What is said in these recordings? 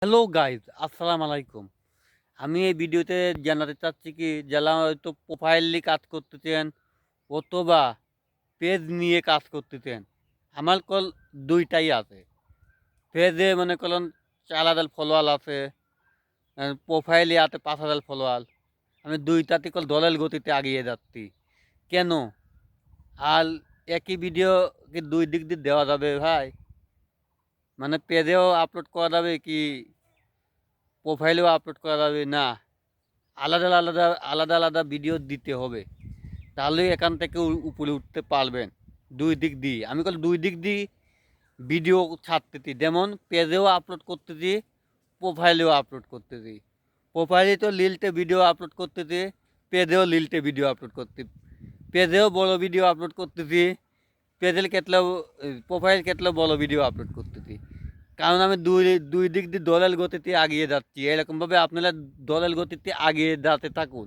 Hello guys, আসসালামু আলাইকুম। আমি এই ভিডিওতে জানাতে চাচ্ছি কি, যারা হয়তো প্রোফাইল নিয়ে কাজ করতেছেন অথবা পেজ নিয়ে কাজ করতেছেন। আমার কল দুইটাই আছে। পেজে মনে করেন 4,000 ফলোয়ার আছে, প্রোফাইলে আছে 5,000 ফলোয়ার। আমি দুইটাতে কল দলের গতিতে এগিয়ে যাচ্ছি। কেন? আর একই ভিডিও কি দুই দিক দিয়ে দেওয়া যাবে ভাই? মানে পেজেও আপলোড করা যাবে কি প্রোফাইলেও আপলোড করা যাবে? না, আলাদা আলাদা আলাদা আলাদা ভিডিও দিতে হবে, তাহলেই এখান থেকে উপরে উঠতে পারবেন। দুই দিক দিয়ে আমি দুই দিক দিয়ে ভিডিও ছাড়তেছি, যেমন পেজেও আপলোড করতেছি, প্রোফাইলেও আপলোড করতেছি। প্রোফাইলে তো লিলতে ভিডিও আপলোড করতেছি, পেজেও লিলতে ভিডিও আপলোড করতে, পেজেও বড় ভিডিও আপলোড করতেছি, পেজের কেটলেও প্রোফাইল কেটলেও বড় ভিডিও আপলোড করতেছি। কারণ আমি দুই দুই দিক দিয়ে দলের গতিতে এগিয়ে যাচ্ছি। এরকমভাবে আপনারা দলের গতিতে এগিয়ে যেতে থাকুন।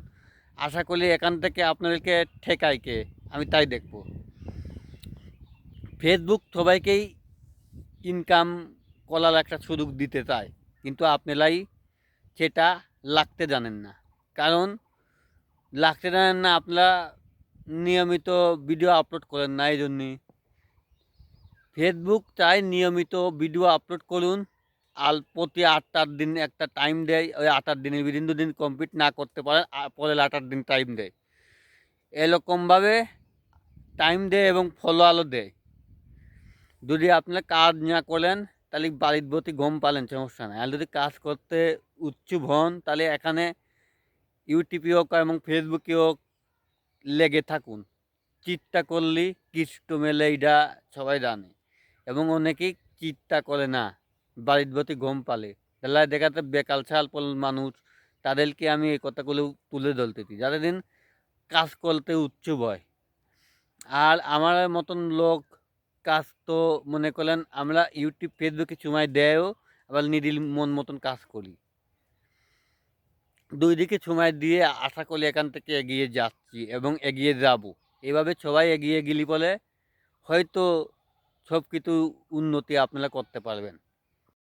আশা করি এখান থেকে আপনাদেরকে ঠেকায় কে, আমি তাই দেখব। ফেসবুক সবাইকেই ইনকাম করার একটা সুযোগ দিতে চায়, কিন্তু আপনারাই সেটা লাগতে জানেন না। কারণ লাগতে জানেন না, আপনারা নিয়মিত ভিডিও আপলোড করেন না, এই জন্যই। ফেসবুক চাই নিয়মিত ভিডিও আপলোড করুন, আর প্রতি 8 দিন একটা টাইম দেয়। ওই 8 দিনের বিদিন দুদিন কমপ্লিট না করতে পারেন, পরের 8 দিন টাইম দেয়। এরকমভাবে টাইম দেয় এবং ফলো আলো দেয়। যদি আপনারা কাজ না করেন তাহলে বাড়ির প্রতি গম পালেন, সমস্যা নাই। আর যদি কাজ করতে উৎসুক হন তাহলে এখানে ইউটিউবে হোক এবং ফেসবুকে হোক লেগে থাকুন। চিন্তা করলেই কৃষ্ট মেলে, এটা সবাই জানে। এবং অনেকেই চিন্তা করে না, বাড়ির প্রতি গম পালে। তাহলে দেখাতে বেকাল ছাল মানুষ, তাদেরকে আমি এই কথাগুলো তুলে ধরতেছি, যাদের দিন কাজ করতে উৎসুক হয়। আর আমার মতন লোক কাজ তো মনে করেন আমরা ইউটিউব ফেসবুকে সময় দেয়ও, আবার নিডিল মন মতন কাজ করি। দুই দিকে সময় দিয়ে আশা করি এখান থেকে এগিয়ে যাচ্ছি এবং এগিয়ে যাব। এভাবে সবাই এগিয়ে গেলি বলে হয়তো সব কিছু উন্নতি আপনারা করতে পারবেন।